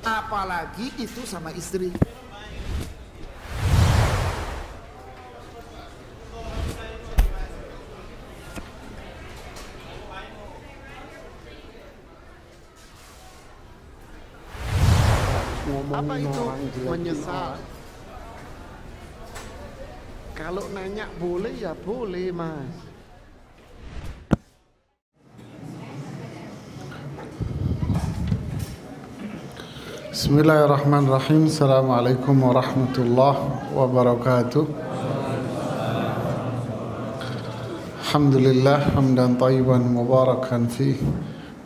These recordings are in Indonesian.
apalagi itu sama istri. Apa itu menyesal? Kalau nanya boleh ya boleh, Mas. Bismillahirrahmanirrahim. Assalamualaikum warahmatullahi wabarakatuh. Alhamdulillah hamdan tayyiban mubarakan fih.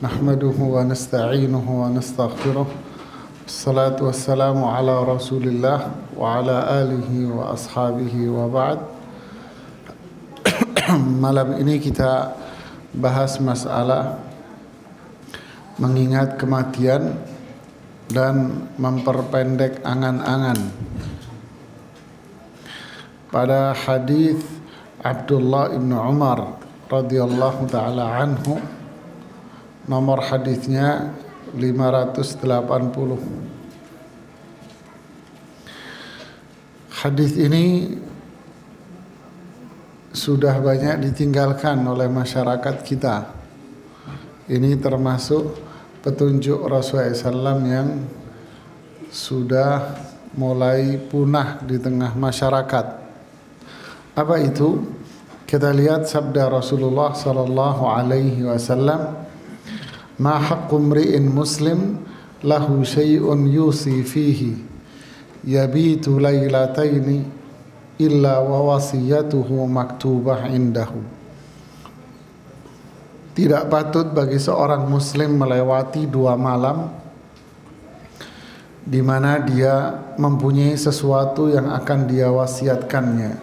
Nahmaduhu wa nasta'inuhu wa nastaghfiruh. Assalatu wassalamu ala Rasulillah wa ala alihi wa ashabihi wa ba'd. Malam ini kita bahas masalah mengingat kematian dan memperpendek angan-angan. Pada hadis Abdullah ibn Umar radhiyallahu taala anhu, nomor hadisnya 580. Hadis ini sudah banyak ditinggalkan oleh masyarakat kita. Ini termasuk petunjuk Rasulullah SAW yang sudah mulai punah di tengah masyarakat. Apa itu? Kita lihat sabda Rasulullah sallallahu alaihi wasallam, "Ma haqqu mri'in muslim lahu syai'un yusi fihi yabitu lailataini illa wa wasiyatuhu maktubah indahu." Tidak patut bagi seorang muslim melewati 2 malam di mana dia mempunyai sesuatu yang akan dia wasiatkannya,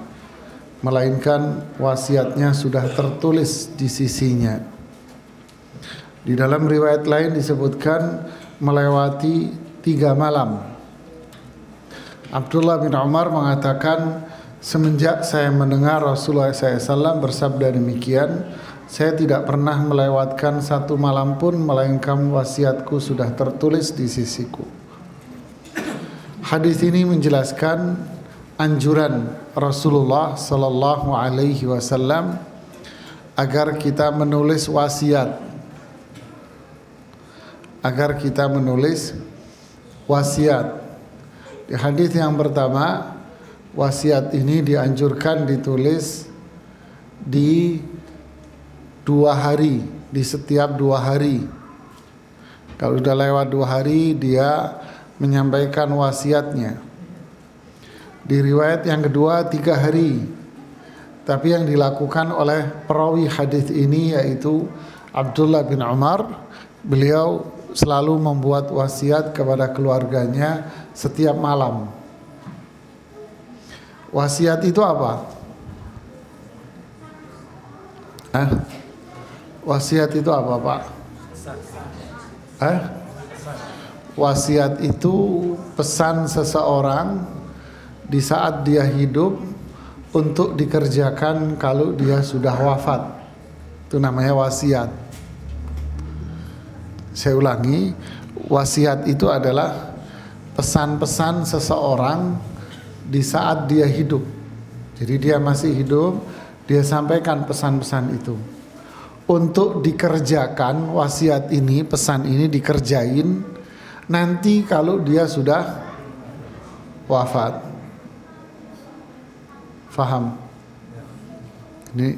melainkan wasiatnya sudah tertulis di sisinya. Di dalam riwayat lain disebutkan melewati 3 malam. Abdullah bin Umar mengatakan, semenjak saya mendengar Rasulullah SAW bersabda demikian, saya tidak pernah melewatkan 1 malam pun melainkan wasiatku sudah tertulis di sisiku. Hadis ini menjelaskan anjuran Rasulullah sallallahu alaihi wasallam agar kita menulis wasiat. Di hadis yang pertama, wasiat ini dianjurkan ditulis di 2 hari, di setiap 2 hari. Kalau sudah lewat 2 hari, dia menyampaikan wasiatnya. Di riwayat yang kedua 3 hari. Tapi yang dilakukan oleh perawi hadis ini yaitu Abdullah bin Umar, beliau selalu membuat wasiat kepada keluarganya setiap malam. Wasiat itu apa? Wasiat itu apa, Pak? Wasiat itu pesan seseorang di saat dia hidup untuk dikerjakan kalau dia sudah wafat. Itu namanya wasiat. Saya ulangi, wasiat itu adalah pesan-pesan seseorang di saat dia hidup. Jadi dia masih hidup, dia sampaikan pesan-pesan itu. Untuk dikerjakan wasiat ini, pesan ini dikerjain nanti kalau dia sudah wafat. Faham? Ini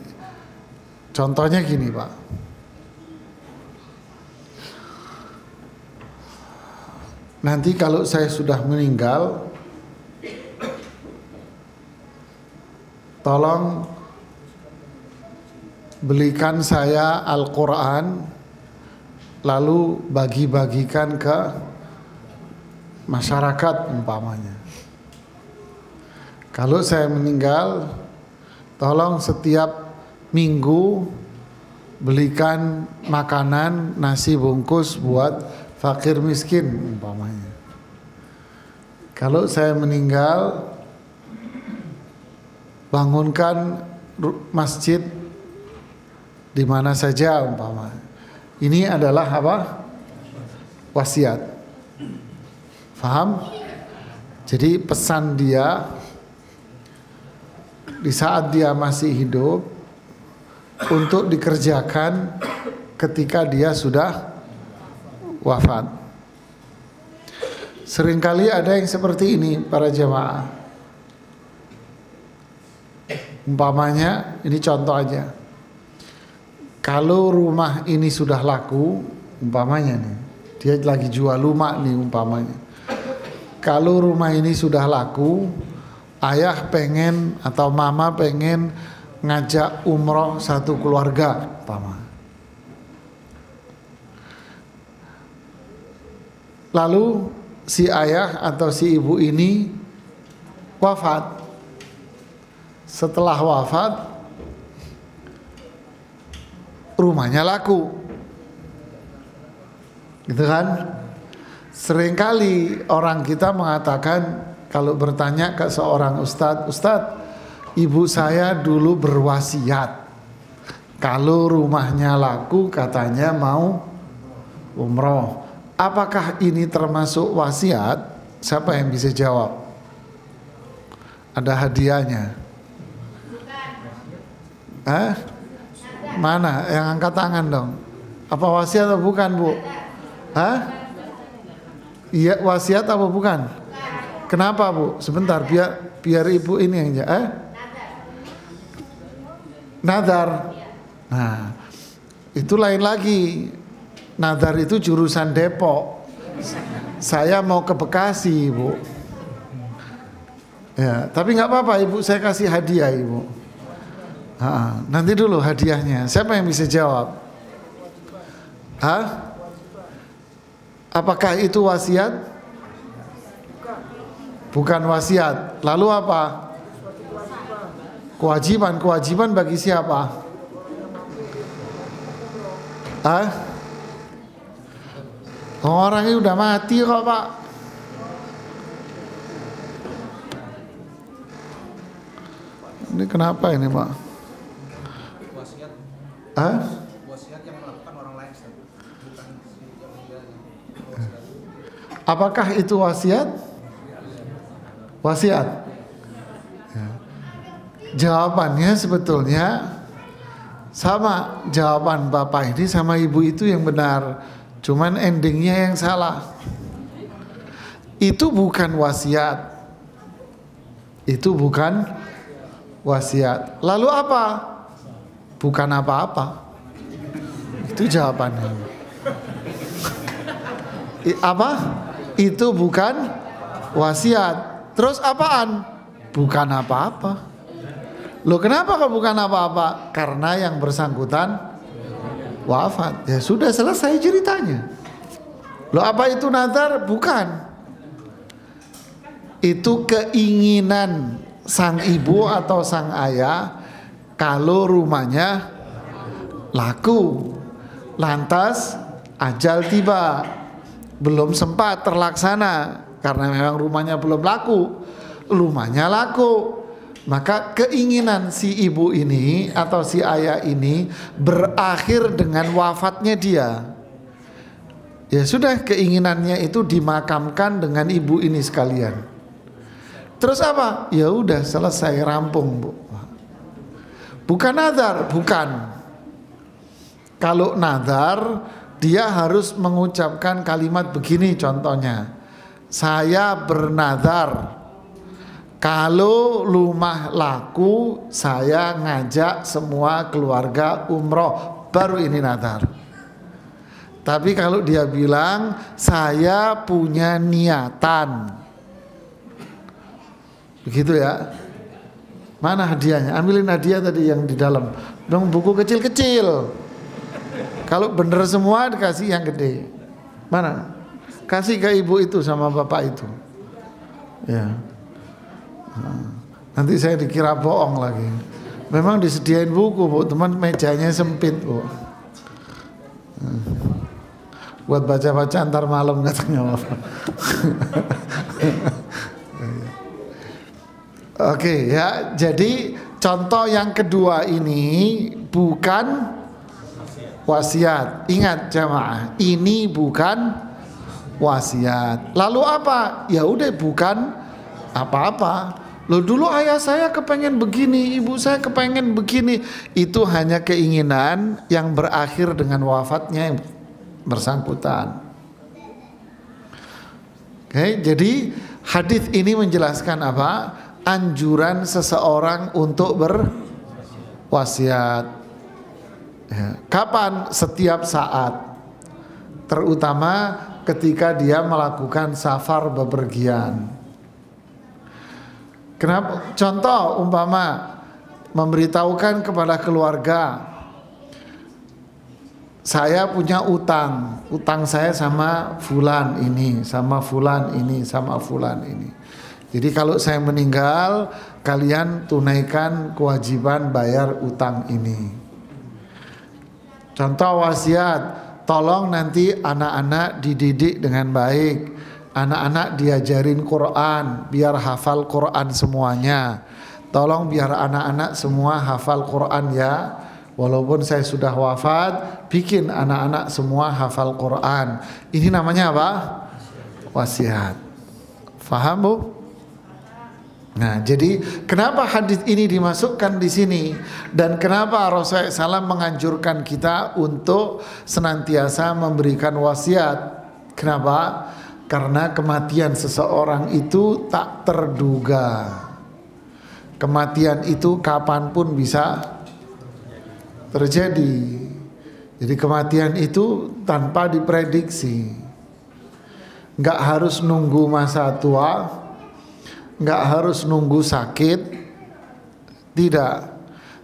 contohnya gini, Pak. Nanti kalau saya sudah meninggal, tolong belikan saya Al-Quran, lalu bagi-bagikan ke masyarakat umpamanya. Kalau saya meninggal, tolong setiap minggu belikan makanan nasi bungkus buat fakir miskin umpamanya. Kalau saya meninggal, bangunkan masjid di mana saja umpamanya. Ini adalah apa? Wasiat. Paham? Jadi pesan dia di saat dia masih hidup untuk dikerjakan ketika dia sudah wafat. Seringkali ada yang seperti ini para jamaah. Umpamanya, ini contoh aja. Kalau rumah ini sudah laku, umpamanya nih, dia lagi jual rumah nih umpamanya. Kalau rumah ini sudah laku, ayah pengen atau mama pengen ngajak umroh satu keluarga, umpama. Lalu si ayah atau si ibu ini wafat. Setelah wafat, rumahnya laku, gitu kan? Seringkali orang kita mengatakan kalau bertanya ke seorang ustadz, ibu saya dulu berwasiat kalau rumahnya laku katanya mau umroh. Apakah ini termasuk wasiat? Siapa yang bisa jawab? Ada hadiahnya. Mana? Yang angkat tangan dong. Apa wasiat atau bukan, Bu? Iya, wasiat apa bukan? Kenapa, Bu? Sebentar, biar ibu ini yang nadar. Nah, itu lain lagi. Nadar itu jurusan Depok. Saya mau ke Bekasi, Bu. Ya, tapi nggak apa-apa, Ibu. Saya kasih hadiah, Ibu. Nanti dulu hadiahnya. Siapa yang bisa jawab? Apakah itu wasiat? Bukan wasiat. Lalu apa? Kewajiban. Kewajiban bagi siapa? Orangnya udah mati kok, Pak. Ini kenapa ini, Pak? Wasiat. Wasiat yang melakukan orang lain, bukan si yang meninggalnya. Apakah itu wasiat? Wasiat. Ya. Jawabannya sebetulnya sama jawaban Bapak ini sama Ibu itu yang benar. Cuman endingnya yang salah. Itu bukan wasiat. Itu bukan wasiat. Lalu apa? Bukan apa-apa. Itu jawabannya. Apa? Itu bukan wasiat. Terus apaan? Bukan apa-apa. Loh, kenapa kok bukan apa-apa? Karena yang bersangkutan wafat. Ya sudah, selesai ceritanya. Loh, apa itu nazar? Bukan. Itu keinginan sang ibu atau sang ayah kalau rumahnya laku, lantas ajal tiba, belum sempat terlaksana karena memang rumahnya belum laku, rumahnya laku, maka keinginan si ibu ini atau si ayah ini berakhir dengan wafatnya dia. Ya sudah, keinginannya itu dimakamkan dengan ibu ini sekalian. Terus apa? Ya udah, selesai, rampung, Bu. Bukan nazar, bukan. Kalau nazar, dia harus mengucapkan kalimat begini contohnya. Saya bernazar kalau rumah laku, saya ngajak semua keluarga umroh. Baru ini nazar. Tapi kalau dia bilang saya punya niatan, begitu ya. Mana hadiahnya? Ambilin hadiah tadi yang di dalam. Dong, buku kecil-kecil. Kalau bener semua dikasih yang gede. Mana? Kasih ke ibu itu sama bapak itu. Ya. Nanti saya dikira bohong lagi. Memang disediain buku, Bu. Teman, mejanya sempit, Bu. Buat baca-baca antar malam katanya. Oke, ya. Jadi contoh yang kedua ini bukan wasiat. Ingat jamaah, ini bukan wasiat. Lalu apa? Ya udah bukan apa-apa. Loh dulu ayah saya kepengen begini, ibu saya kepengen begini. Itu hanya keinginan yang berakhir dengan wafatnya yang bersangkutan. Oke, jadi hadis ini menjelaskan apa? Anjuran seseorang untuk berwasiat. Ya. Kapan? Setiap saat. Terutama ketika dia melakukan safar bepergian. Kenapa? Contoh umpama memberitahukan kepada keluarga, saya punya utang saya sama fulan ini, sama fulan ini, sama fulan ini. Jadi kalau saya meninggal, kalian tunaikan kewajiban bayar utang ini. Contoh wasiat, tolong nanti anak-anak dididik dengan baik, anak-anak diajarin Quran biar hafal Quran semuanya. Tolong biar anak-anak semua hafal Quran ya. Walaupun saya sudah wafat, bikin anak-anak semua hafal Quran. Ini namanya apa? Wasiat. Faham Bu? Nah, jadi kenapa hadis ini dimasukkan di sini dan kenapa Rasulullah SAW menganjurkan kita untuk senantiasa memberikan wasiat? Kenapa? Karena kematian seseorang itu tak terduga. Kematian itu kapanpun bisa terjadi. Jadi kematian itu tanpa diprediksi. Nggak harus nunggu masa tua, nggak harus nunggu sakit, tidak.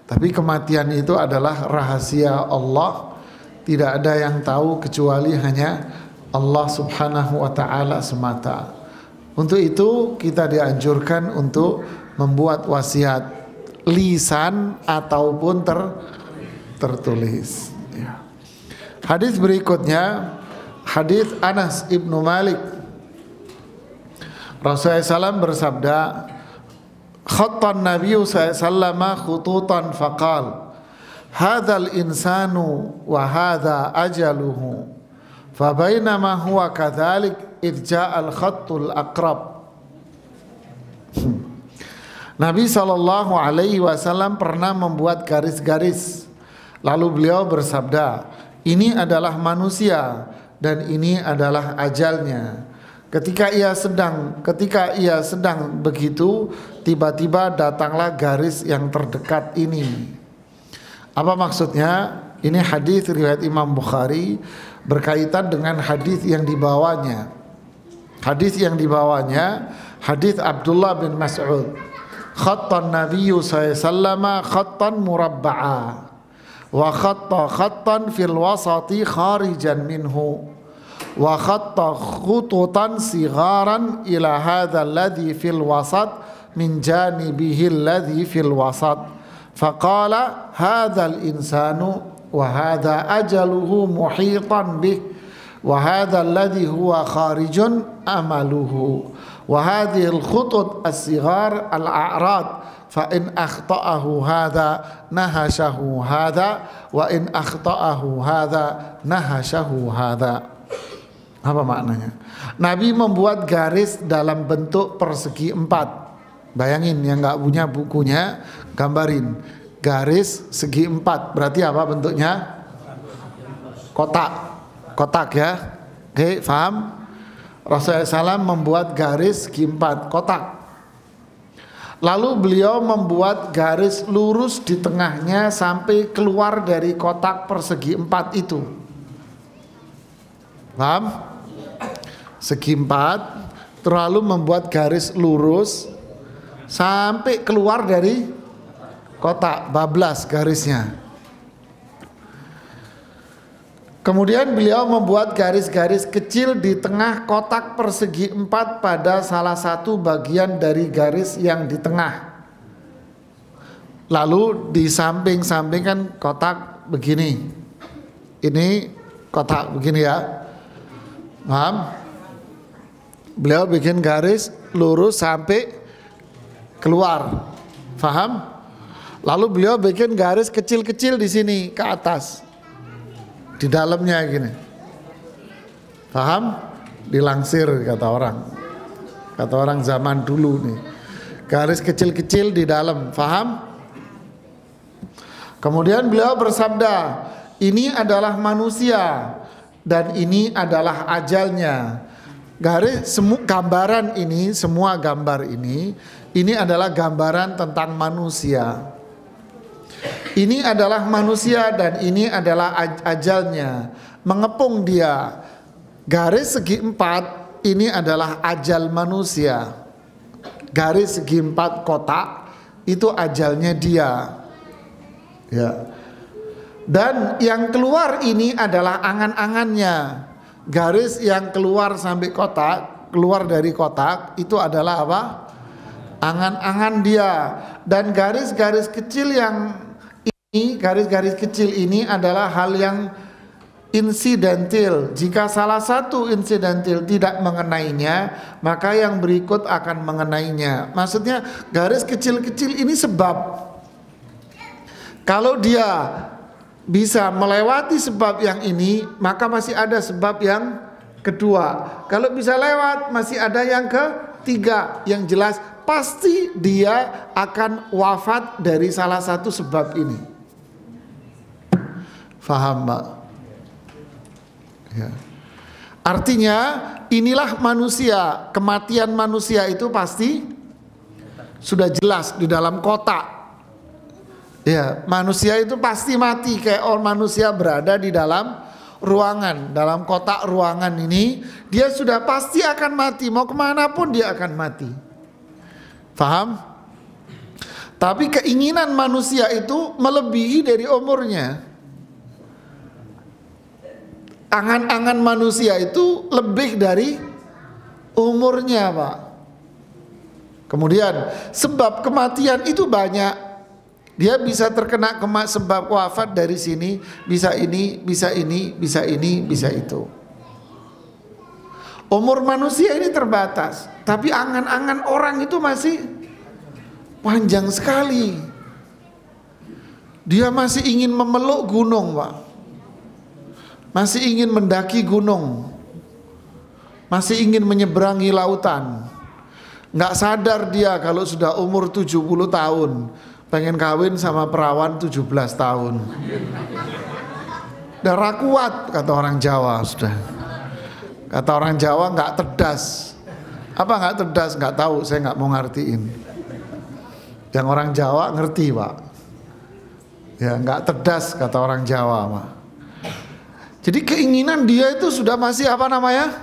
Tapi kematian itu adalah rahasia Allah. Tidak ada yang tahu kecuali hanya Allah subhanahu wa ta'ala semata. Untuk itu kita dianjurkan untuk membuat wasiat lisan ataupun tertulis ya. Hadis berikutnya, hadis Anas ibnu Malik. Rasulullah SAW bersabda, khattan Nabi SAW khututan faqal, hadzal insanu wa hadza ajaluhu, fabainama huwa kadzalik irja'al khattul aqrab. Nabi SAW pernah membuat garis-garis, lalu beliau bersabda, ini adalah manusia dan ini adalah ajalnya. Ketika ia sedang begitu, tiba-tiba datanglah garis yang terdekat ini. Apa maksudnya? Ini hadis riwayat Imam Bukhari berkaitan dengan hadis yang dibawanya. Hadis yang dibawanya hadis Abdullah bin Mas'ud. Khattan Nabiyyu sallallahu khattan murabba'a wa khattan fil wasati kharijan minhu wa khatta khututan sigharan ila hadha alladhi fil wasat min janibihi alladhi fil wasat faqala hadha al insanu wa hadha ajaluhu muhitan bih wa hadha alladhi huwa kharijun amaluhu wa hadhihi al khutut as-sighar al a'rad fa in akhta'ahu hadha nahashahu hadha wa in akhta'ahu hadha nahashahu hadha. Apa maknanya? Nabi membuat garis dalam bentuk persegi 4. Bayangin yang nggak punya bukunya, gambarin garis segi 4. Berarti apa bentuknya? Kotak ya. Oke, paham? Rasulullah SAW membuat garis segi 4 kotak. Lalu beliau membuat garis lurus di tengahnya sampai keluar dari kotak persegi 4 itu. Paham? Segi 4, terlalu membuat garis lurus sampai keluar dari kotak, bablas garisnya. Kemudian beliau membuat garis-garis kecil di tengah kotak persegi 4 pada salah satu bagian dari garis yang di tengah. Lalu di samping-samping kan kotak begini. Ini kotak begini ya. Paham? Beliau bikin garis lurus sampai keluar. Paham? Lalu beliau bikin garis kecil-kecil di sini ke atas. Di dalamnya gini. Paham? dilangsir kata orang zaman dulu nih. Garis kecil-kecil di dalam, faham? Kemudian beliau bersabda, ini adalah manusia dan ini adalah ajalnya. Gambaran ini, semua gambar ini adalah gambaran tentang manusia. Ini adalah manusia dan ini adalah ajalnya. Mengepung dia. Garis segi 4 ini adalah ajal manusia. Garis segi 4 kotak itu ajalnya dia. Ya. Dan yang keluar ini adalah angan-angannya. Garis yang keluar sampai kotak, keluar dari kotak itu adalah apa? Angan-angan dia. Dan garis-garis kecil yang ini, garis-garis kecil ini adalah hal yang insidental. Jika salah satu insidental tidak mengenainya, maka yang berikut akan mengenainya. Maksudnya garis kecil-kecil ini sebab. Kalau dia bisa melewati sebab yang ini, maka masih ada sebab yang kedua. Kalau bisa lewat, masih ada yang ketiga. Yang jelas pasti dia akan wafat dari salah satu sebab ini. Faham, Mbak? Ya. Artinya inilah manusia. Kematian manusia itu pasti sudah jelas di dalam kotak. Ya, manusia itu pasti mati. Kayak manusia berada di dalam ruangan, dalam kotak ruangan ini, dia sudah pasti akan mati. Mau kemana pun dia akan mati. Faham? Tapi keinginan manusia itu melebihi dari umurnya. Angan-angan manusia itu lebih dari umurnya, Pak. Kemudian sebab kematian itu banyak. Dia bisa terkena sebab wafat dari sini, bisa ini, bisa ini, bisa ini, bisa itu. Umur manusia ini terbatas, tapi angan-angan orang itu masih panjang sekali. Dia masih ingin memeluk gunung, Pak. Masih ingin mendaki gunung. Masih ingin menyeberangi lautan. Nggak sadar dia kalau sudah umur 70 tahun. Pengen kawin sama perawan 17 tahun. Darah kuat kata orang Jawa sudah. Kata orang Jawa nggak cerdas. Apa nggak cerdas? Nggak tahu, saya nggak mau ngertiin. Yang orang Jawa ngerti, Pak. Ya nggak cerdas kata orang Jawa, Pak. Jadi keinginan dia itu sudah masih apa namanya?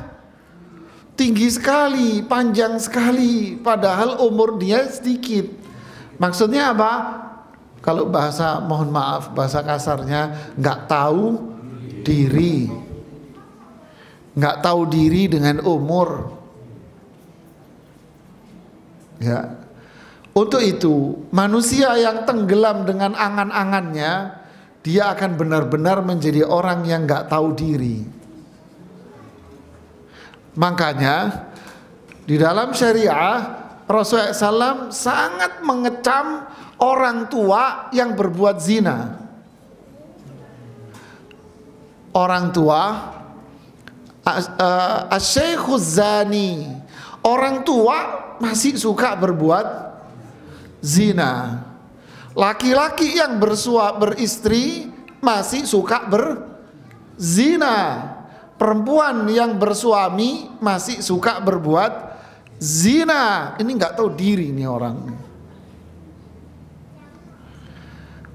Tinggi sekali, panjang sekali. Padahal umur dia sedikit. Maksudnya apa? Kalau bahasa, mohon maaf, bahasa kasarnya, nggak tahu diri. Nggak tahu diri dengan umur. Ya. Untuk itu, manusia yang tenggelam dengan angan-angannya, dia akan benar-benar menjadi orang yang nggak tahu diri. Makanya di dalam syariah Rasulullah SAW sangat mengecam orang tua yang berbuat zina. Orang tua, asyaikhuz zani, orang tua masih suka berbuat zina. Laki-laki yang beristri masih suka berzina. Perempuan yang bersuami masih suka berbuat zina. Ini nggak tahu diri nih orang.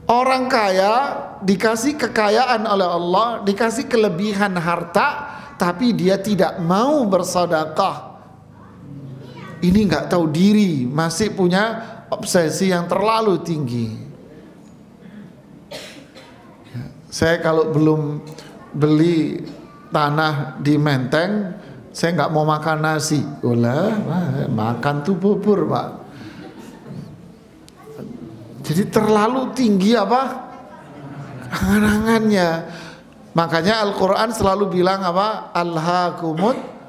Orang kaya dikasih kekayaan oleh Allah, dikasih kelebihan harta, tapi dia tidak mau bersedekah. Ini nggak tahu diri, masih punya obsesi yang terlalu tinggi. Saya kalau belum beli tanah di Menteng, saya nggak mau makan nasi. Ulah, makan tuh bubur, Pak. Jadi terlalu tinggi apa? Angan-angannya. Makanya Al-Quran selalu bilang apa? Alhaakumut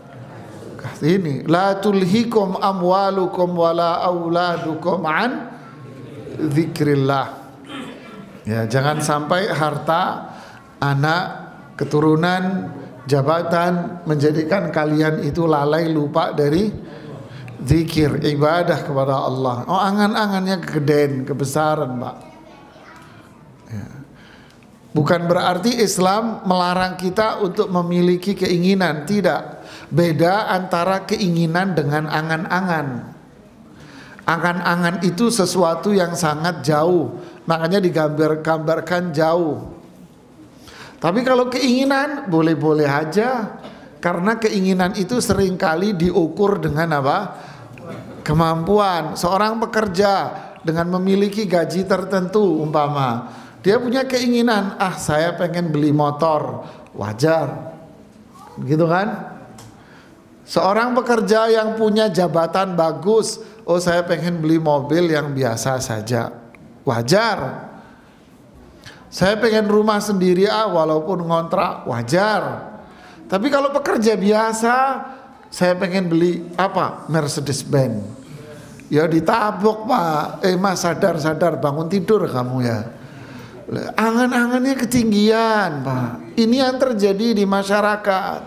ini la tulhikum amwalukum wala auladukum an dzikrillah. Ya, jangan sampai harta, anak, keturunan Jabatan menjadikan kalian itu lalai, lupa dari zikir, ibadah kepada Allah. Oh, angan-angannya kegedean, kebesaran, Pak. Ya. Bukan berarti Islam melarang kita untuk memiliki keinginan, tidak. Beda antara keinginan dengan angan-angan. Angan-angan itu sesuatu yang sangat jauh, makanya digambarkan jauh. Tapi kalau keinginan boleh-boleh aja, karena keinginan itu seringkali diukur dengan apa? Kemampuan. Seorang pekerja dengan memiliki gaji tertentu, umpama dia punya keinginan, saya pengen beli motor, wajar, gitu kan? Seorang pekerja yang punya jabatan bagus, saya pengen beli mobil yang biasa saja, wajar. Saya pengen rumah sendiri walaupun ngontrak, wajar. Tapi kalau pekerja biasa, saya pengen beli Mercedes Benz. Ya ditabok, Pak. Mas, sadar bangun tidur kamu ya. Angan-angannya ketinggian, Pak. Ini yang terjadi di masyarakat.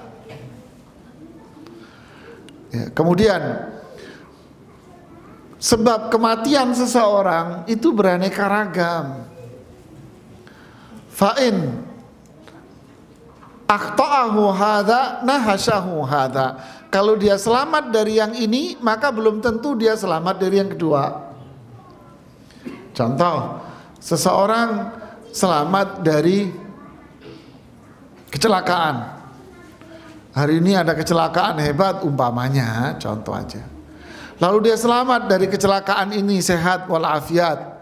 Ya, kemudian sebab kematian seseorang itu beraneka ragam. Fa'in akhta'ahu hadza nahasyahu hadza. Kalau dia selamat dari yang ini, maka belum tentu dia selamat dari yang kedua. Contoh, seseorang selamat dari kecelakaan. Hari ini ada kecelakaan hebat umpamanya, contoh aja. Lalu dia selamat dari kecelakaan ini, sehat walafiat.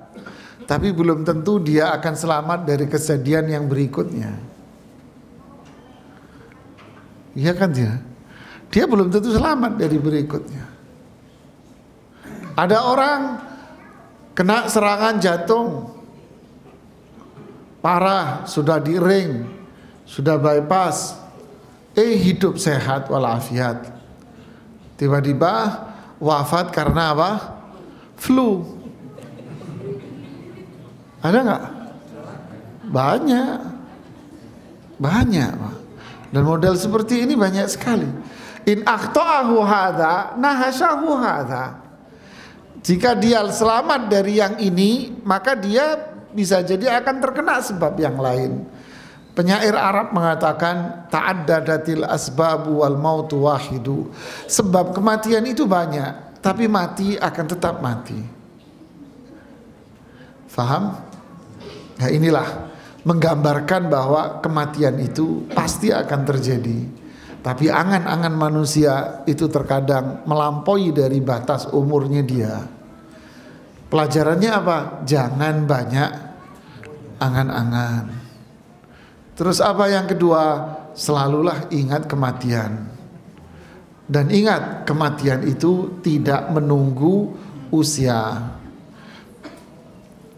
Tapi belum tentu dia akan selamat dari kejadian yang berikutnya. Iya kan dia? Dia belum tentu selamat dari berikutnya. Ada orang kena serangan jantung, parah, sudah di ring, sudah bypass, hidup sehat walafiat. Tiba-tiba wafat karena apa? Flu. Ada nggak? Banyak, Pak. Dan model seperti ini banyak sekali. In akhta'ahu hadza nahasyahu hadza. Jika dia selamat dari yang ini, maka dia bisa jadi akan terkena sebab yang lain. Penyair Arab mengatakan ta'addadatil asbabu wal mautu wahidu. Sebab kematian itu banyak, tapi mati akan tetap mati. Faham? Nah, inilah menggambarkan bahwa kematian itu pasti akan terjadi. Tapi angan-angan manusia itu terkadang melampaui dari batas umurnya dia. Pelajarannya apa? Jangan banyak angan-angan. Terus apa yang kedua? Selalulah ingat kematian. Dan ingat, kematian itu tidak menunggu usia.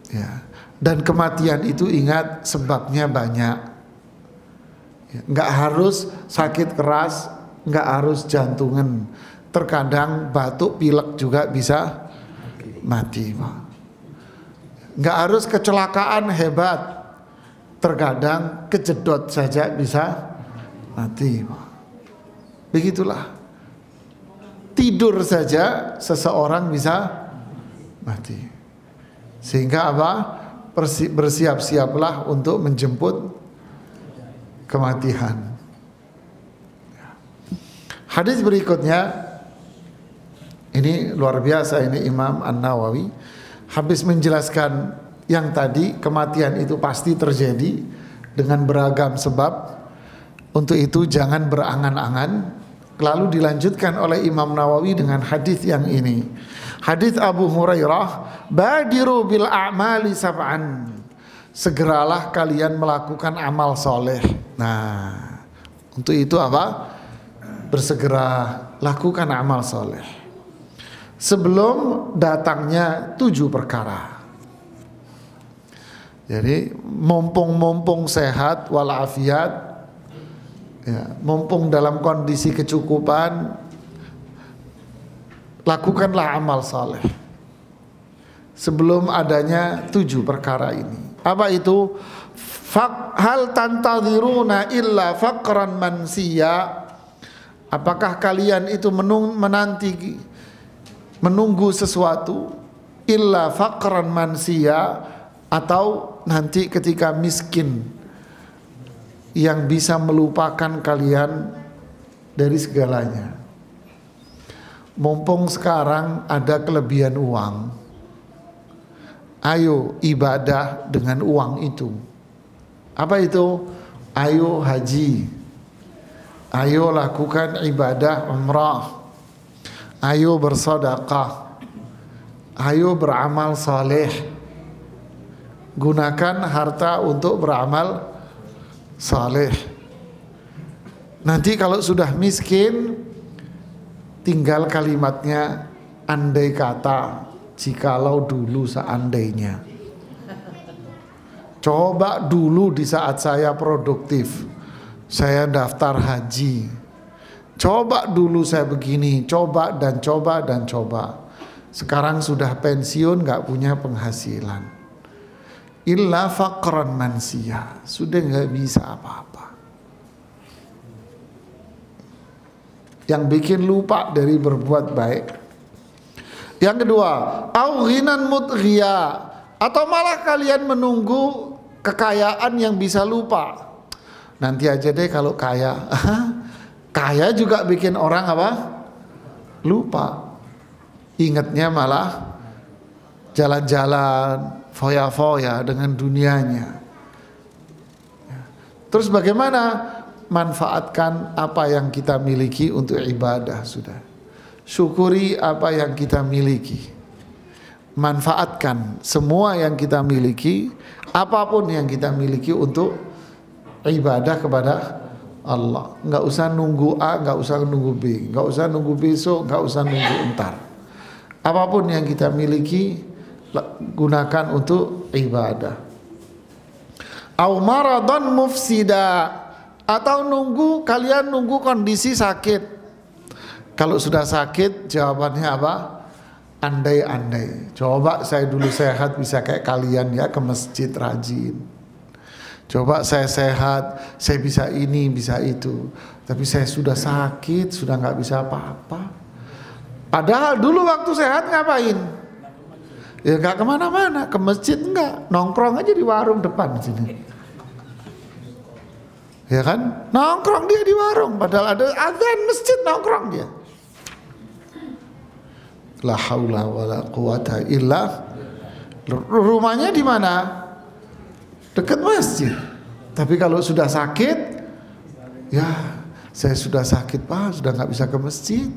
Ya. Dan kematian itu ingat sebabnya banyak. Nggak harus sakit keras, nggak harus jantungan. Terkadang batuk pilek juga bisa mati, Pak. Nggak harus kecelakaan hebat. Terkadang kejedot saja bisa mati, Pak. Begitulah. Tidur saja seseorang bisa mati. Sehingga apa? Bersiap-siaplah untuk menjemput kematian. Hadis berikutnya ini luar biasa, ini Imam An-Nawawi habis menjelaskan yang tadi, kematian itu pasti terjadi dengan beragam sebab. Untuk itu jangan berangan-angan. Lalu dilanjutkan oleh Imam Nawawi dengan hadis yang ini. Hadis Abu Hurairah, badiru bil a'mali sab'an. Segeralah kalian melakukan amal soleh. Nah, untuk itu apa? Bersegera lakukan amal soleh sebelum datangnya 7 perkara. Jadi mumpung sehat walafiat, ya, mumpung dalam kondisi kecukupan, lakukanlah amal saleh sebelum adanya 7 perkara ini. Apa itu? Hal tantadhiruna illa faqran mansiya. Apakah kalian itu menunggu sesuatu illa faqran mansiya, atau nanti ketika miskin yang bisa melupakan kalian dari segalanya. Mumpung sekarang ada kelebihan uang, ayo ibadah dengan uang itu. Apa itu? Ayo haji, ayo lakukan ibadah umrah, ayo bersedekah, ayo beramal saleh. Gunakan harta untuk beramal saleh. Nanti kalau sudah miskin, tinggal kalimatnya andai kata, jikalau dulu seandainya. Coba dulu di saat saya produktif, saya daftar haji. Coba dulu saya begini, coba dan coba dan coba. Sekarang sudah pensiun, gak punya penghasilan. Illa faqran mansiya, sudah gak bisa apa-apa. Yang bikin lupa dari berbuat baik. Yang kedua, au ghinan mudghiya, atau malah kalian menunggu kekayaan yang bisa lupa. Nanti aja deh kalau kaya. Kaya juga bikin orang apa? Lupa. Ingatnya malah jalan-jalan, foya-foya dengan dunianya. Terus bagaimana? Manfaatkan apa yang kita miliki untuk ibadah sudah. Syukuri apa yang kita miliki. Manfaatkan semua yang kita miliki, apapun yang kita miliki untuk ibadah kepada Allah. Nggak usah nunggu A, nggak usah nunggu B, nggak usah nunggu besok, nggak usah nunggu entar. Apapun yang kita miliki, gunakan untuk ibadah. Au maradhan mufsida, atau kalian nunggu kondisi sakit. Kalau sudah sakit, jawabannya apa? Andai-andai. Coba saya dulu sehat bisa kayak kalian ya, ke masjid rajin. Coba saya sehat, saya bisa ini, bisa itu. Tapi saya sudah sakit, sudah nggak bisa apa-apa. Padahal dulu waktu sehat ngapain? Ya nggak kemana-mana, ke masjid enggak, nongkrong aja di warung depan sini. Ya kan? Nongkrong dia di warung, padahal ada azan masjid, nongkrong dia. La haula wala quwata illa. Rumahnya di mana? Dekat masjid. Tapi kalau sudah sakit, ya saya sudah sakit Pak, sudah nggak bisa ke masjid.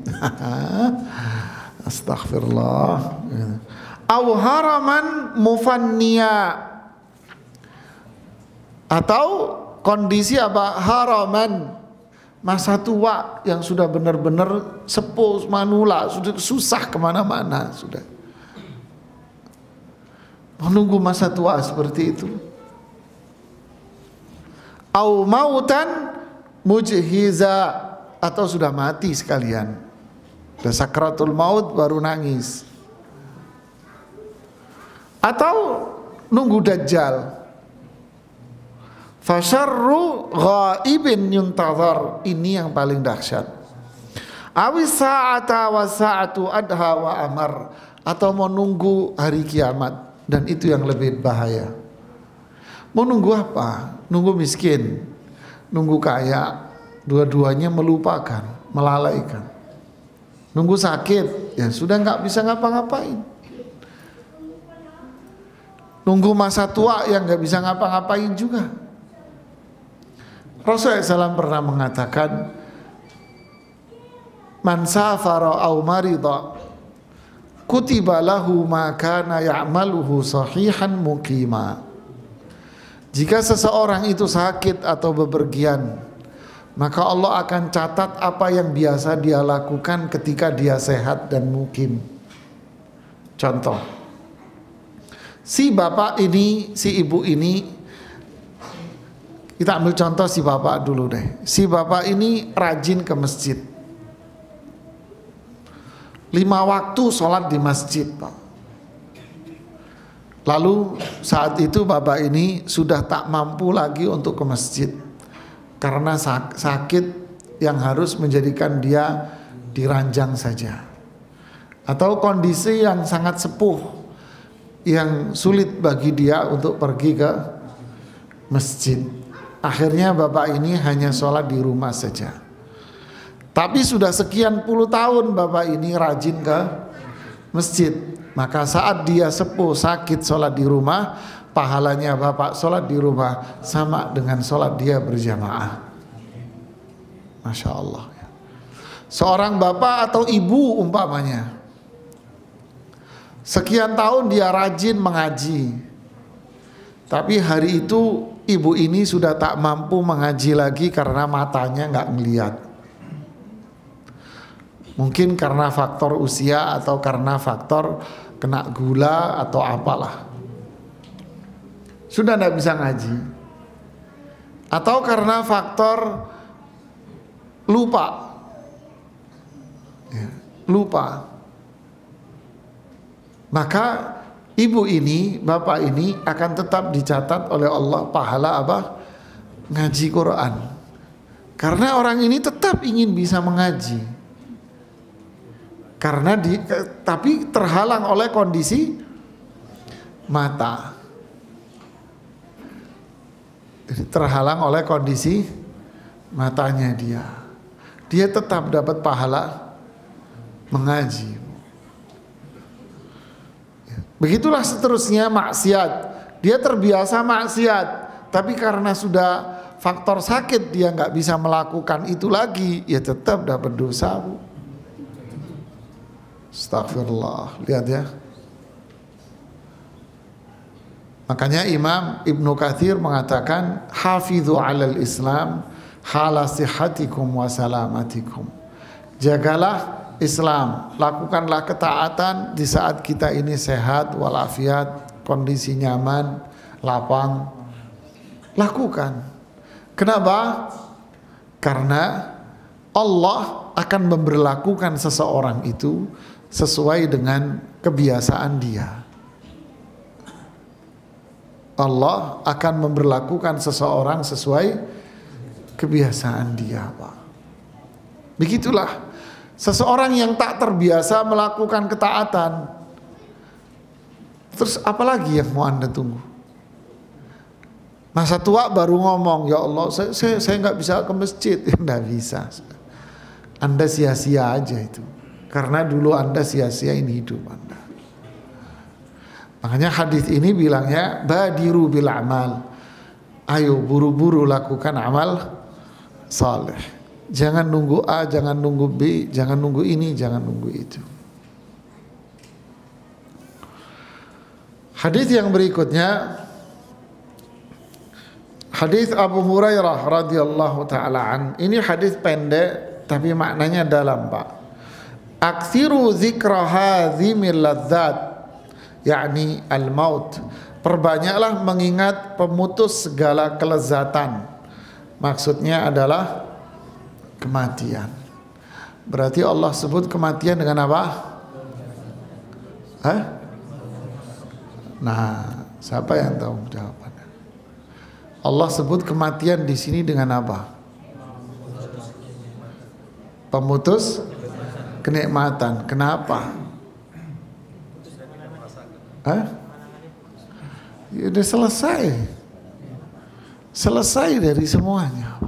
Astaghfirullah. Au haraman mufanniya, atau kondisi apa? Haraman, masa tua yang sudah benar-benar sepuh manula, sudah susah kemana-mana, sudah menunggu masa tua seperti itu. Au mautan mujhiza, atau sudah mati sekalian, sudah sakratul maut baru nangis. Atau nunggu dajjal. Fasyarru ghaibin yuntazar, ini yang paling dahsyat. Awis sa'ata wa sa'atu adha wa amar, atau mau nunggu hari kiamat, dan itu yang lebih bahaya. Mau nunggu apa? Nunggu miskin, nunggu kaya, dua-duanya melupakan, melalaikan. Nunggu sakit, ya sudah nggak bisa ngapa-ngapain. Nunggu masa tua yang nggak bisa ngapa-ngapain juga. Rasulullah SAW pernah mengatakan, man safara au marida kutiba lahu ma kana ya'maluhu sahihan muqima. Jika seseorang itu sakit atau bepergian, maka Allah akan catat apa yang biasa dia lakukan ketika dia sehat dan mukim. Contoh, si bapak ini, si ibu ini, kita ambil contoh si bapak dulu deh. Si bapak ini rajin ke masjid, 5 waktu sholat di masjid Pak. Lalu saat itu bapak ini sudah tak mampu lagi untuk ke masjid karena sakit yang harus menjadikan dia diranjang saja, atau kondisi yang sangat sepuh yang sulit bagi dia untuk pergi ke masjid. Akhirnya bapak ini hanya sholat di rumah saja. Tapi sudah sekian puluh tahun bapak ini rajin ke masjid. Maka saat dia sepuh sakit sholat di rumah, pahalanya bapak sholat di rumah sama dengan sholat dia berjamaah. Masya Allah. Seorang bapak atau ibu umpamanya, sekian tahun dia rajin mengaji, tapi hari itu ibu ini sudah tak mampu mengaji lagi karena matanya nggak ngelihat. Mungkin karena faktor usia atau karena faktor kena gula atau apalah, sudah tidak bisa ngaji, atau karena faktor lupa, ya, lupa. Maka ibu ini, bapak ini akan tetap dicatat oleh Allah pahala apa? Ngaji Quran. Karena orang ini tetap ingin bisa mengaji. Karena tapi terhalang oleh kondisi mata. Jadi terhalang oleh kondisi matanya dia. Dia tetap dapat pahala mengaji. Begitulah seterusnya maksiat. Dia terbiasa maksiat, tapi karena sudah faktor sakit dia nggak bisa melakukan itu lagi, ya tetap dapat dosa. Astagfirullah, lihat ya. Makanya Imam Ibnu Katsir mengatakan, hafidhu 'alal Islam hala sihhatikum wa salamatikum. Jagalah Islam, lakukanlah ketaatan di saat kita ini sehat walafiat, kondisi nyaman, lapang. Lakukan. Kenapa? Karena Allah akan memberlakukan seseorang itu sesuai dengan kebiasaan dia. Allah akan memberlakukan seseorang sesuai kebiasaan dia, Pak. Begitulah seseorang yang tak terbiasa melakukan ketaatan. Terus apalagi yang mau Anda tunggu? Masa tua baru ngomong, ya Allah saya nggak bisa ke masjid. Nggak bisa. Anda sia-sia aja itu. Karena dulu Anda sia-siain hidup Anda. Makanya hadis ini bilangnya badiru bil amal. Ayo buru-buru lakukan amal saleh. Jangan nunggu A, jangan nunggu B, jangan nunggu ini, jangan nunggu itu. Hadis yang berikutnya, hadis Abu Hurairah radhiyallahu taala an. Ini hadis pendek tapi maknanya dalam, Pak. Aksiru zikra hadzimil ladzat, yakni al-maut. Perbanyaklah mengingat pemutus segala kelezatan. Maksudnya adalah kematian. Berarti Allah sebut kematian dengan apa? Hah? Nah, siapa yang tahu jawabannya? Allah sebut kematian di sini dengan apa? Pemutus kenikmatan. Kenapa? Hah? Ya udah selesai. Selesai dari semuanya.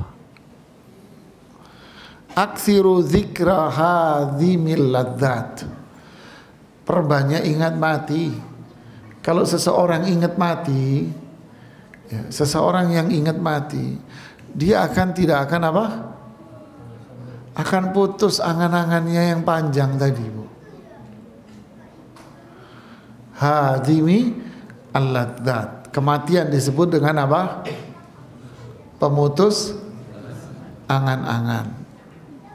Aksiru zikra hadzimil ladzat. Perbanyak ingat mati. Kalau seseorang ingat mati, ya, seseorang yang ingat mati, dia akan tidak akan apa? Akan putus angan-angannya yang panjang tadi, Bu. Hadzimi al-ladzat. Kematian disebut dengan apa? Pemutus angan-angan.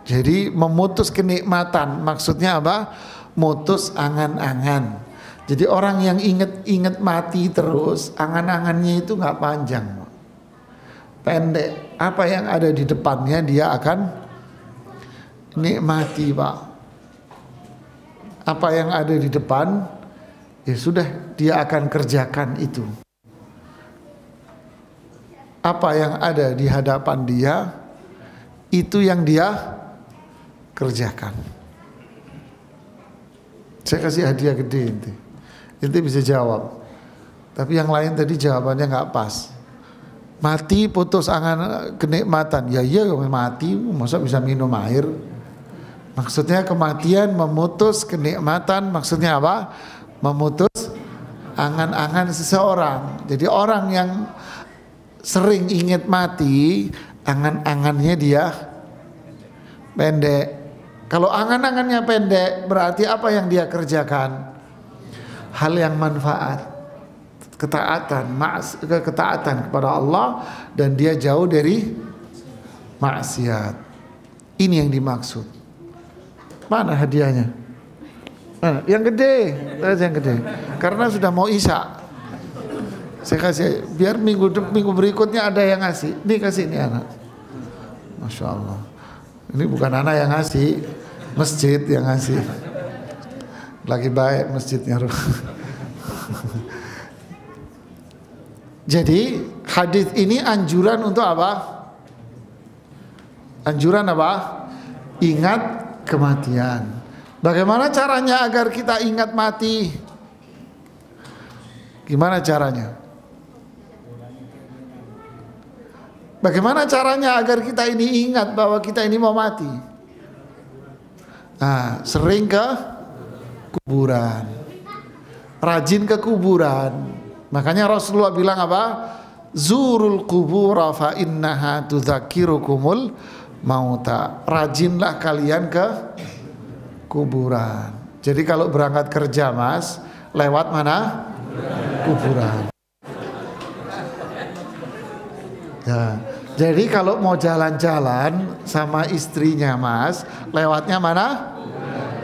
Jadi memutus kenikmatan, maksudnya apa? Mutus angan-angan. Jadi orang yang inget mati terus, angan-angannya itu nggak panjang, pendek. Apa yang ada di depannya dia akan nikmati, Pak. Apa yang ada di depan ya sudah, dia akan kerjakan itu. Apa yang ada di hadapan dia, itu yang dia kerjakan. Saya kasih hadiah gede inti bisa jawab. Tapi yang lain tadi jawabannya nggak pas. Mati putus angan kenikmatan. Ya iya mati, masa bisa minum air? Maksudnya kematian memutus kenikmatan. Maksudnya apa? Memutus angan-angan seseorang. Jadi orang yang sering ingat mati, angan-angannya dia pendek. Kalau angan-angannya pendek, berarti apa yang dia kerjakan? Hal yang manfaat. Ketaatan kepada Allah, dan dia jauh dari maksiat. Ini yang dimaksud. Mana hadiahnya? Yang gede, yang gede. Karena sudah mau isya. Saya kasih, biar minggu berikutnya ada yang ngasih. Ini kasih ini anak. Masya Allah. Ini bukan anak yang ngasih, masjid yang ngasih. Lagi baik masjidnya. Jadi hadis ini anjuran untuk apa? Anjuran apa? Ingat kematian. Bagaimana caranya agar kita ingat mati? Gimana caranya? Bagaimana caranya agar kita ini ingat bahwa kita ini mau mati? Nah, sering ke kuburan, rajin ke kuburan. Makanya Rasulullah bilang apa? Zurul qubura fa innaha tudzakirukumul mauta. Rajinlah kalian ke kuburan. Jadi kalau berangkat kerja Mas, lewat mana? Kuburan. Ya. Jadi kalau mau jalan-jalan sama istrinya Mas, lewatnya mana?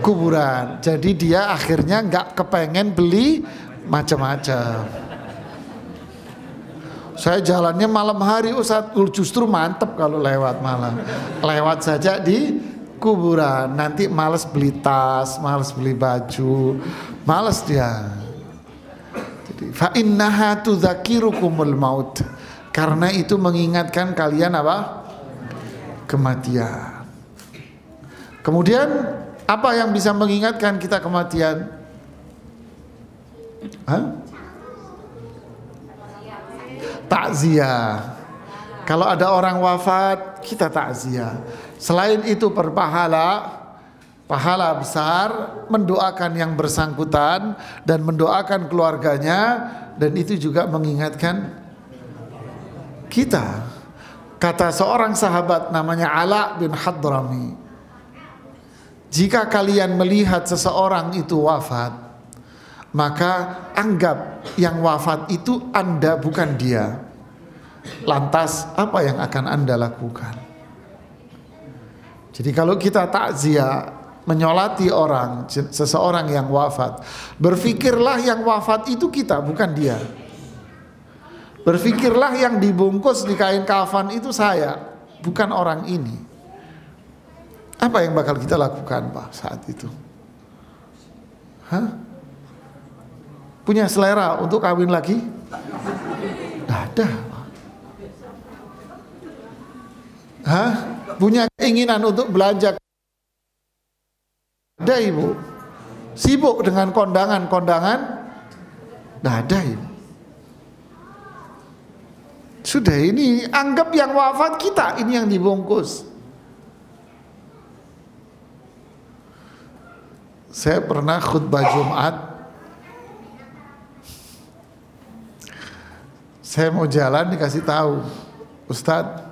Kuburan. Jadi dia akhirnya nggak kepengen beli macam-macam. Saya jalannya malam hari Ustaz, justru mantep kalau lewat malam. Lewat saja di kuburan, nanti males beli tas, males beli baju, males dia. Jadi fa innaha tudzakirukumul maut. Karena itu mengingatkan kalian apa? Kematian. Kemudian apa yang bisa mengingatkan kita kematian? Takziah. Kalau ada orang wafat, kita takziah. Selain itu berpahala, pahala besar, mendoakan yang bersangkutan dan mendoakan keluarganya, dan itu juga mengingatkan kita. Kata seorang sahabat namanya Ala bin Hadrami, jika kalian melihat seseorang itu wafat, maka anggap yang wafat itu Anda, bukan dia. Lantas apa yang akan Anda lakukan? Jadi kalau kita takziah, menyolati orang, seseorang yang wafat, berpikirlah yang wafat itu kita, bukan dia. Berpikirlah yang dibungkus di kain kafan itu saya, bukan orang ini. Apa yang bakal kita lakukan Pak saat itu? Punya selera untuk kawin lagi? Nggak ada. Punya keinginan untuk belanja? Ada ibu. Sibuk dengan kondangan-kondangan? Nggak ada ibu. Sudah, ini anggap yang wafat kita, ini yang dibungkus. Saya pernah khutbah Jumat. Saya mau jalan dikasih tahu, Ustadz,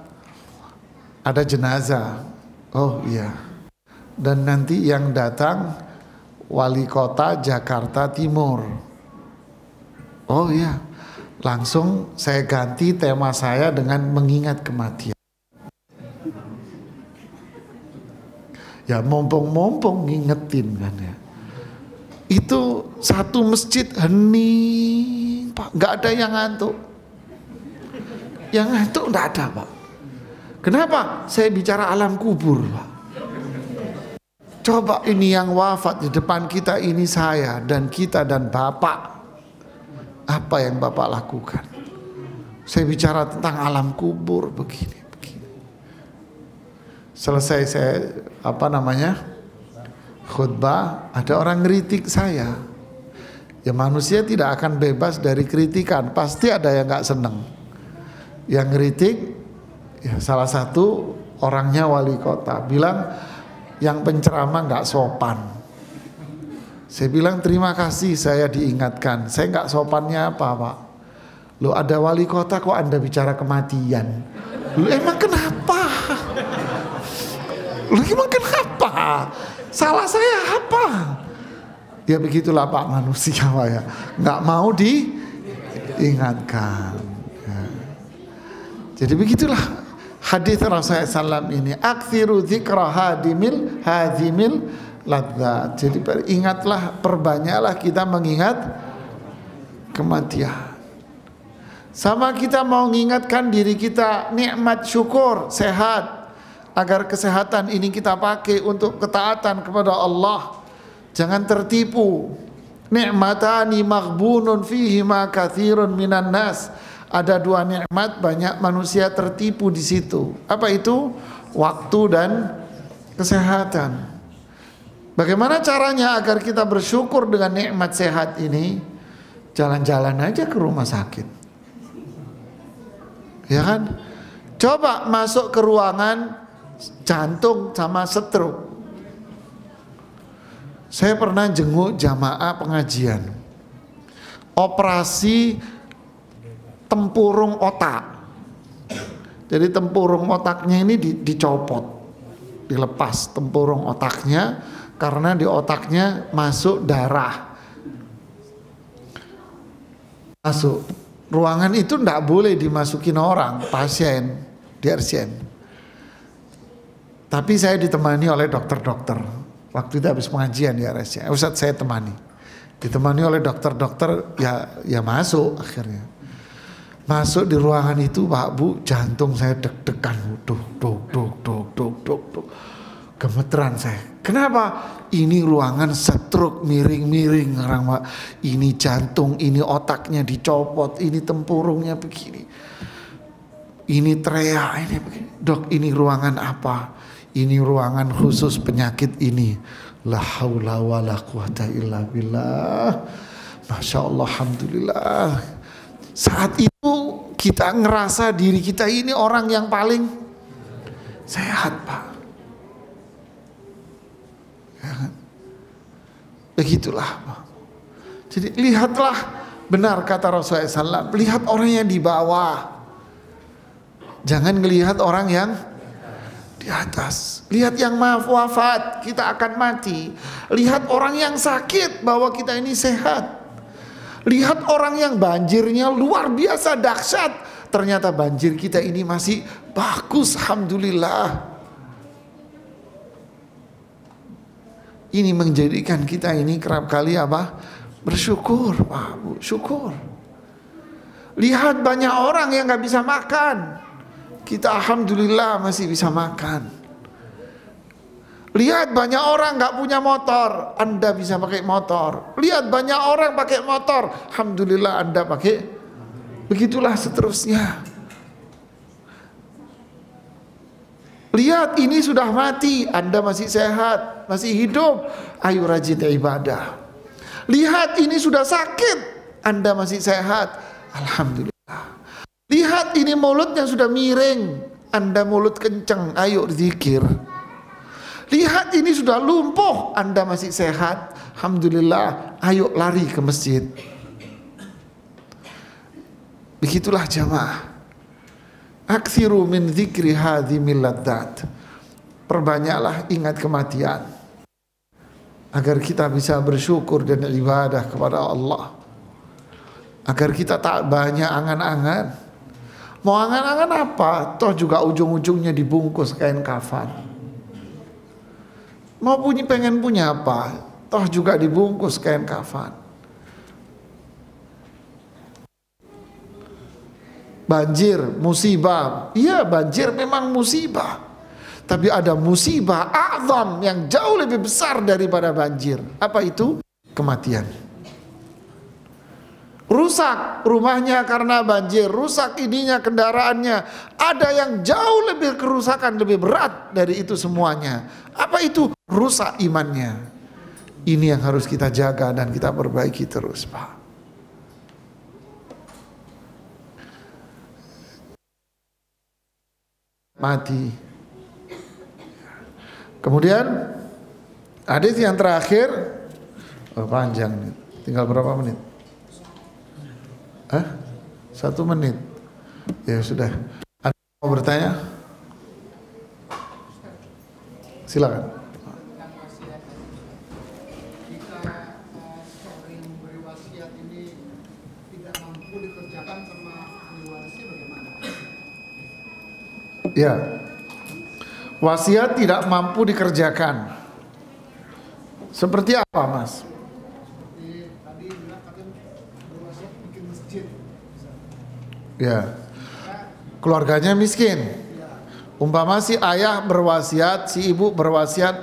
ada jenazah. Oh iya. Dan nanti yang datang wali kota Jakarta Timur. Oh iya. Langsung saya ganti tema saya dengan mengingat kematian. Ya mumpung ngingetin kan ya. Itu satu masjid hening Pak, nggak ada yang ngantuk. Yang ngantuk nggak ada Pak. Kenapa? Saya bicara alam kubur Pak. Coba ini yang wafat di depan kita ini saya dan kita dan Bapak. Apa yang Bapak lakukan? Saya bicara tentang alam kubur begini. Selesai saya khutbah, ada orang ngeritik saya. Ya manusia tidak akan bebas dari kritikan, pasti ada yang nggak seneng. Yang ngeritik, ya salah satu orangnya wali kota bilang yang penceramah nggak sopan. Saya bilang terima kasih saya diingatkan. Saya nggak sopannya apa Pak? Loh ada wali kota kok Anda bicara kematian? Loh emang kenapa? Loh emang kenapa? Salah saya apa? Ya begitulah Pak manusia Pak ya. Nggak mau diingatkan. Ya. Jadi begitulah hadis Rasulullah SAW ini. Aktsiru dzikra hadimil ladzat. Jadi ingatlah, perbanyaklah kita mengingat kematian. Sama kita mau mengingatkan diri kita nikmat syukur, sehat. Agar kesehatan ini kita pakai untuk ketaatan kepada Allah. Jangan tertipu. Ni'matani maghbunun fihima katsirun minan nas. Ada dua nikmat banyak manusia tertipu di situ. Apa itu? Waktu dan kesehatan. Bagaimana caranya agar kita bersyukur dengan nikmat sehat ini? Jalan-jalan aja ke rumah sakit. Ya kan? Coba masuk ke ruangan jantung sama stroke. Saya pernah jenguk jamaah pengajian. Operasi tempurung otak. Jadi tempurung otaknya ini dicopot, dilepas tempurung otaknya karena di otaknya masuk darah. Masuk. Ruangan itu tidak boleh dimasukin orang, pasien di RCM. Tapi saya ditemani oleh dokter-dokter. Waktu itu habis pengajian di RSCM. Ustadz saya temani. Ditemani oleh dokter-dokter ya masuk akhirnya. Masuk di ruangan itu Pak Bu, jantung saya deg-degan. Duk. Gemeteran saya. Kenapa? Ini ruangan stroke miring-miring orang Pak. Ini jantung, ini otaknya dicopot, ini tempurungnya begini. Ini trea, ini begini. Dok, ini ruangan apa? Ini ruangan khusus penyakit ini. La haula wa la quwata illa billah. Masya Allah, alhamdulillah. Saat itu kita ngerasa diri kita ini orang yang paling sehat Pak. Ya kan? Begitulah Pak. Jadi lihatlah, benar kata Rasulullah SAW, lihat orang yang di bawah. Jangan melihat orang yang di atas. Lihat yang wafat, kita akan mati. Lihat orang yang sakit, bahwa kita ini sehat. Lihat orang yang banjirnya luar biasa dahsyat, ternyata banjir kita ini masih bagus, alhamdulillah. Ini menjadikan kita ini kerap kali apa? Bersyukur, Pak Bu, syukur. Lihat banyak orang yang nggak bisa makan, kita alhamdulillah masih bisa makan. Lihat banyak orang nggak punya motor, Anda bisa pakai motor. Lihat banyak orang pakai motor, alhamdulillah Anda pakai. Begitulah seterusnya. Lihat ini sudah mati, Anda masih sehat, masih hidup, ayo rajin ibadah. Lihat ini sudah sakit, Anda masih sehat, alhamdulillah. Lihat ini mulutnya sudah miring, Anda mulut kencang, ayo zikir. Lihat ini sudah lumpuh, Anda masih sehat, alhamdulillah, ayo lari ke masjid. Begitulah jamaah. Aktsiru min dzikri hadhimil ladzat. Perbanyaklah ingat kematian, agar kita bisa bersyukur dan ibadah kepada Allah. Agar kita tak banyak angan-angan. Mau angan-angan apa? Toh juga ujung-ujungnya dibungkus kain kafan. Mau pengen punya apa? Toh juga dibungkus kain kafan. Banjir, musibah. Iya, banjir memang musibah. Tapi ada musibah azam yang jauh lebih besar daripada banjir. Apa itu? Kematian. Rusak rumahnya karena banjir, rusak ininya kendaraannya. Ada yang jauh lebih kerusakan, lebih berat dari itu semuanya. Apa itu? Rusak imannya. Ini yang harus kita jaga dan kita perbaiki terus, Pak. Mati. Kemudian hadis yang terakhir, panjang nih. Tinggal berapa menit? 1 menit. Ya sudah. Ada mau bertanya? Silakan. Jika seorang yang memberi wasiat ini tidak mampu dikerjakan sama ahli warisnya bagaimana? Ya. Wasiat tidak mampu dikerjakan. Seperti apa, Mas? Tadi bilang katanya berwasiat bikin masjid. Ya. Keluarganya miskin. Umpama si ayah berwasiat, si ibu berwasiat,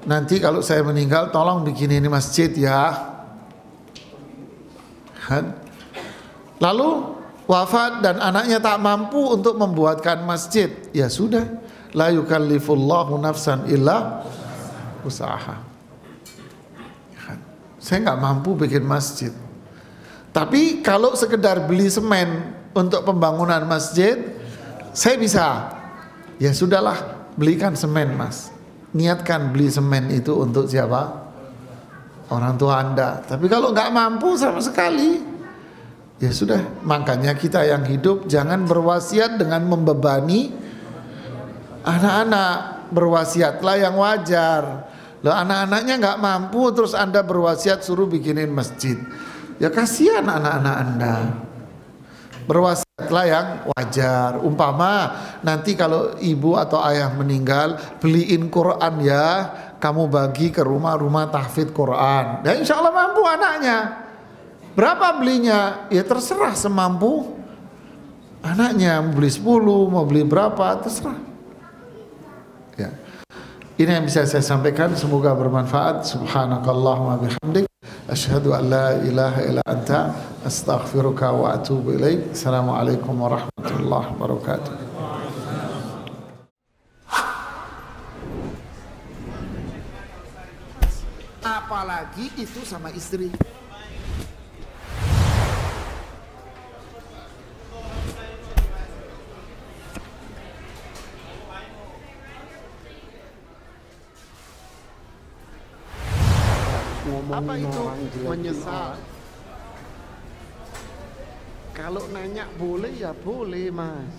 nanti kalau saya meninggal tolong bikin ini masjid ya. Kan? Lalu wafat dan anaknya tak mampu untuk membuatkan masjid. Ya sudah, la yukallifullahu nafsan illa usaha. Kan? Saya nggak mampu bikin masjid. Tapi kalau sekedar beli semen untuk pembangunan masjid, saya bisa. Ya sudahlah, belikan semen, Mas. Niatkan beli semen itu untuk siapa? Orang tua Anda. Tapi kalau nggak mampu sama sekali, ya sudah. Makanya kita yang hidup jangan berwasiat dengan membebani anak-anak. Berwasiatlah yang wajar. Loh, anak-anaknya nggak mampu, terus Anda berwasiat suruh bikinin masjid. Ya kasihan anak-anak Anda. Berwasiatlah yang wajar. Umpama nanti kalau ibu atau ayah meninggal, beliin Quran ya, kamu bagi ke rumah-rumah tahfidz Quran. Ya insya Allah mampu anaknya. Berapa belinya? Ya terserah semampu anaknya. Mau beli 10, mau beli berapa, terserah. Ya. Ini yang bisa saya sampaikan, semoga bermanfaat. Subhanakallahumma bihamdik, asyhadu an la ilaha illa anta, astaghfiruka wa atubu ilaik. Assalamualaikum warahmatullahi wabarakatuh. Apalagi itu sama istri. Apa itu menyesal? Kalau nanya boleh ya boleh, Mas.